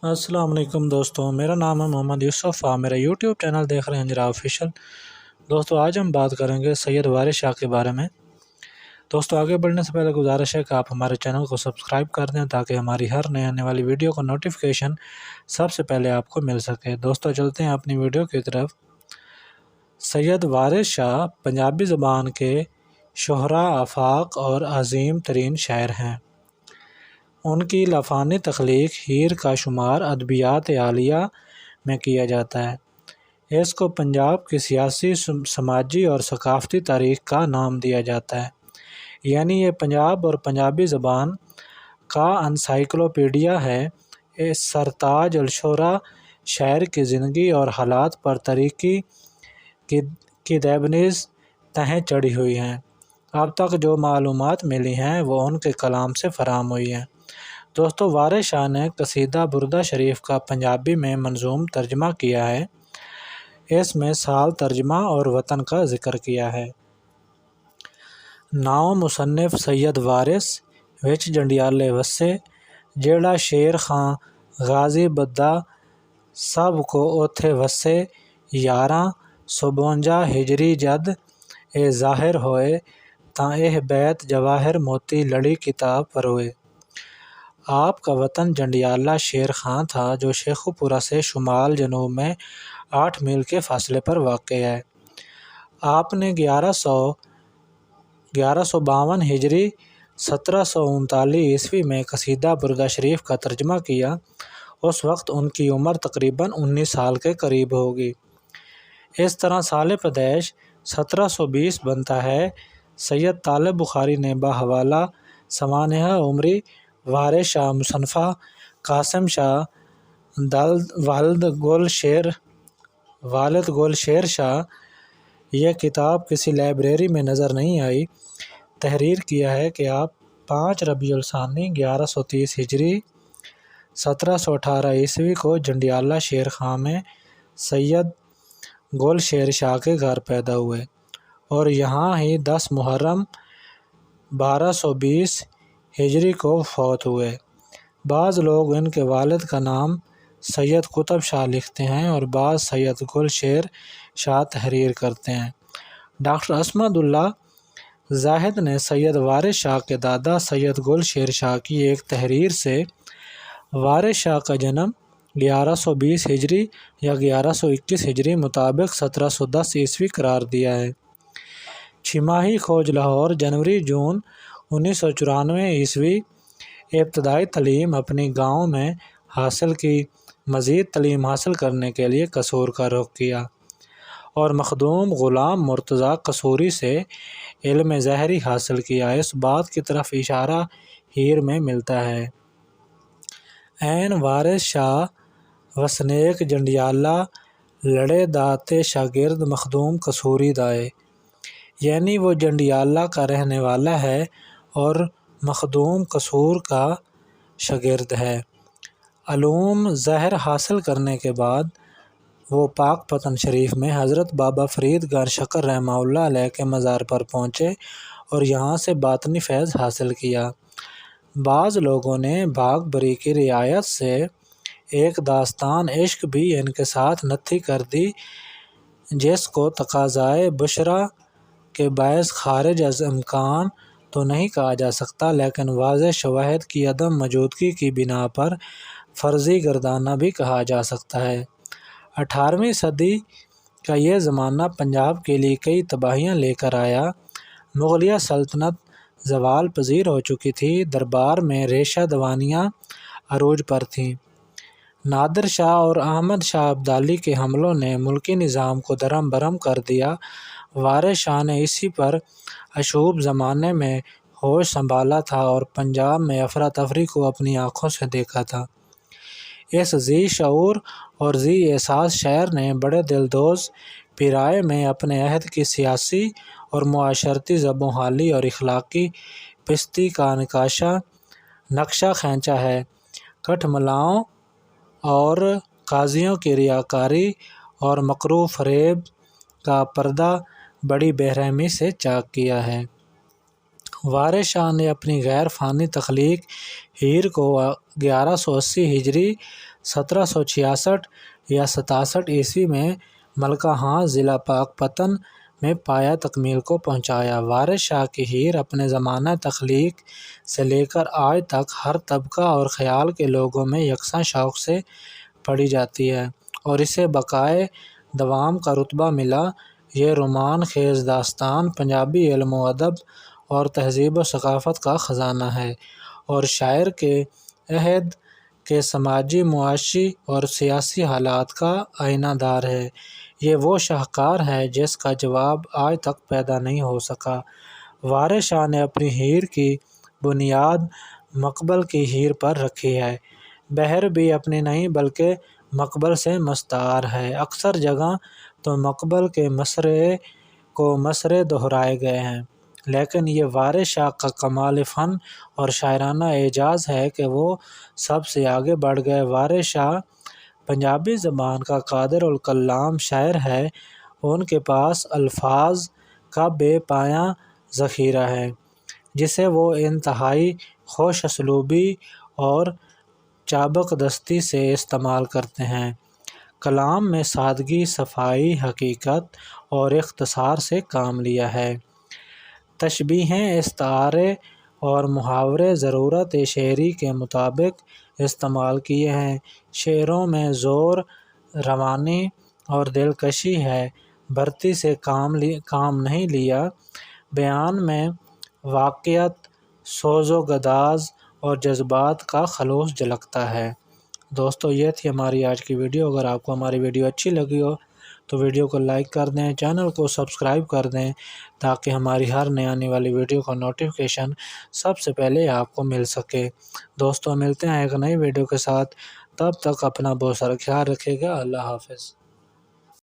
السلام علیکم دوستوں، میرا نام ہے محمد یوسف۔ آپ میرا یوٹیوب چینل دیکھ رہے ہیں انجرا آفیشیل۔ دوستوں آج ہم بات کریں گے سید وارث شاہ کے بارے میں۔ دوستوں آگے بڑھنے سے پہلے گزارش ہے کہ آپ ہمارے چینل کو سبسکرائب کر دیں تاکہ ہماری ہر نئے آنے والی ویڈیو کا نوٹیفیکیشن سب سے پہلے آپ کو مل سکے۔ دوستوں چلتے ہیں اپنی ویڈیو کی طرف۔ سید وارث شاہ پنجابی زبان کے شہرا آفاق اور عظیم ترین شاعر ہیں۔ ان کی لافانی تخلیق ہیر کا شمار ادبیات عالیہ میں کیا جاتا ہے۔ اس کو پنجاب کی سیاسی، سماجی اور ثقافتی تاریخ کا نام دیا جاتا ہے، یعنی یہ پنجاب اور پنجابی زبان کا انسائکلوپیڈیا ہے۔ اس سرتاج الشعراء شاعر کی زندگی اور حالات پر تاریخی کی دیبنیز تہیں چڑھی ہوئی ہیں۔ اب تک جو معلومات ملی ہیں وہ ان کے کلام سے فراہم ہوئی ہیں۔ دوستو وارث شاہ نے قصیدہ بردہ شریف کا پنجابی میں منظوم ترجمہ کیا ہے۔ اس میں سال ترجمہ اور وطن کا ذکر کیا ہے۔ ناؤ مصنف سید وارث وچ جنڈیالے وسے، جیڑا شیر خاں غازی بدّا سب کو اوتھے وسے، 1152 ہجری جد اے ظاہر ہوئے، تاں اہ بیت جواہر موتی لڑی کتاب پروئے۔ آپ کا وطن جنڈیالہ شیر خاں تھا جو شیخو پورہ سے شمال جنوب میں 8 میل کے فاصلے پر واقع ہے۔ آپ نے 1152 ہجری 1739 عیسوی میں قصیدہ بردہ شریف کا ترجمہ کیا۔ اس وقت ان کی عمر تقریباً 19 سال کے قریب ہوگی۔ اس طرح سال پیدائش 1720 بنتا ہے۔ سید طالب بخاری نے بحوالہ سوانح عمری وارث شاہ مصنفہ قاسم شاہ والد گل شیر شاہ، یہ کتاب کسی لائبریری میں نظر نہیں آئی، تحریر کیا ہے کہ آپ 5 ربیع الثانی 1130 ہجری 1718 عیسوی کو جنڈیالہ شیر خاں میں سید گل شیر شاہ کے گھر پیدا ہوئے اور یہاں ہی 10 محرم 1220 ہجری کو فوت ہوئے۔ بعض لوگ ان کے والد کا نام سید قطب شاہ لکھتے ہیں اور بعض سید گل شیر شاہ تحریر کرتے ہیں۔ ڈاکٹر اسمد اللہ زاہد نے سید وارث شاہ کے دادا سید گل شیر شاہ کی ایک تحریر سے وارث شاہ کا جنم 1120 ہجری یا 1121 ہجری مطابق 1710 عیسوی قرار دیا ہے۔ چھماہی کھوج لاہور جنوری جون 1994 عیسوی۔ ابتدائی تعلیم اپنی گاؤں میں حاصل کی، مزید تعلیم حاصل کرنے کے لیے قصور کا رخ کیا اور مخدوم غلام مرتضیٰ قصوری سے علم ظاہری حاصل کیا۔ اس بات کی طرف اشارہ ہیر میں ملتا ہے۔ این وارث شاہ وسنیک جنڈیالہ لڑے داتے شاگرد مخدوم قصوری دائے، یعنی وہ جنڈیالہ کا رہنے والا ہے اور مخدوم قصور کا شاگرد ہے۔ علوم ظاہر حاصل کرنے کے بعد وہ پاک پتن شریف میں حضرت بابا فرید گار شکر رحمہ اللہ علیہ کے مزار پر پہنچے اور یہاں سے باطنی فیض حاصل کیا۔ بعض لوگوں نے بھاگ بری کی رعایت سے ایک داستان عشق بھی ان کے ساتھ نتھی کر دی، جس کو تقاضائے بشرا کے باعث خارج از امکان تو نہیں کہا جا سکتا، لیکن واضح شواہد کی عدم موجودگی کی بنا پر فرضی گردانہ بھی کہا جا سکتا ہے۔ 18ویں صدی کا یہ زمانہ پنجاب کے لیے کئی تباہیاں لے کر آیا۔ مغلیہ سلطنت زوال پذیر ہو چکی تھی، دربار میں ریشہ دوانیاں عروج پر تھیں۔ نادر شاہ اور احمد شاہ ابدالی کے حملوں نے ملکی نظام کو درہم برہم کر دیا۔ وارث شاہ نے اسی پر اشوب زمانے میں ہوش سنبھالا تھا اور پنجاب میں افراتفری کو اپنی آنکھوں سے دیکھا تھا۔ اس ذی شعور اور ذی احساس شاعر نے بڑے دلدوز پیرائے میں اپنے عہد کی سیاسی اور معاشرتی زب و حالی اور اخلاقی پستی کا نقشہ کھینچا ہے۔ کٹھ ملاؤں اور قاضیوں کی ریاکاری اور مکروہ فریب کا پردہ بڑی بے رحمی سے چاک کیا ہے۔ وارث شاہ نے اپنی غیر فانی تخلیق ہیر کو 1180 ہجری 1766 یا 67 عیسوی میں ملکہ ہاں ضلع پاک پتن میں پایا تکمیل کو پہنچایا۔ وارث شاہ کی ہیر اپنے زمانہ تخلیق سے لے کر آج تک ہر طبقہ اور خیال کے لوگوں میں یکساں شوق سے پڑھی جاتی ہے اور اسے بقائے دوام کا رتبہ ملا۔ یہ رومان خیز داستان پنجابی علم و ادب اور تہذیب و ثقافت کا خزانہ ہے اور شاعر کے عہد کے سماجی، معاشی اور سیاسی حالات کا آئینہ دار ہے۔ یہ وہ شاہکار ہے جس کا جواب آج تک پیدا نہیں ہو سکا۔ وارث شاہ نے اپنی ہیر کی بنیاد مقبل کی ہیر پر رکھی ہے۔ بحر بھی اپنی نہیں بلکہ مقبل سے مستعار ہے۔ اکثر جگہ تو مقبل کے مصرعے دہرائے گئے ہیں، لیکن یہ وارث شاہ کا کمال فن اور شاعرانہ اعجاز ہے کہ وہ سب سے آگے بڑھ گئے۔ وارث شاہ پنجابی زبان کا قادر الکلام شاعر ہے۔ ان کے پاس الفاظ کا بے پایاں ذخیرہ ہے جسے وہ انتہائی خوش اسلوبی اور چابک دستی سے استعمال کرتے ہیں۔ کلام میں سادگی، صفائی، حقیقت اور اختصار سے کام لیا ہے۔ تشبیہیں، استعارے اور محاورے ضرورت شعری کے مطابق استعمال کیے ہیں۔ شعروں میں زور، روانی اور دلکشی ہے، بھرتی سے کام نہیں لیا۔ بیان میں واقعیت، سوز و گداز اور جذبات کا خلوص جھلکتا ہے۔ دوستو، یہ تھی ہماری آج کی ویڈیو۔ اگر آپ کو ہماری ویڈیو اچھی لگی ہو تو ویڈیو کو لائک کر دیں، چینل کو سبسکرائب کر دیں تاکہ ہماری ہر نئی آنے والی ویڈیو کا نوٹیفیکیشن سب سے پہلے آپ کو مل سکے۔ دوستو، ملتے ہیں ایک نئی ویڈیو کے ساتھ، تب تک اپنا بہت سارا خیال رکھیے گا۔ اللہ حافظ۔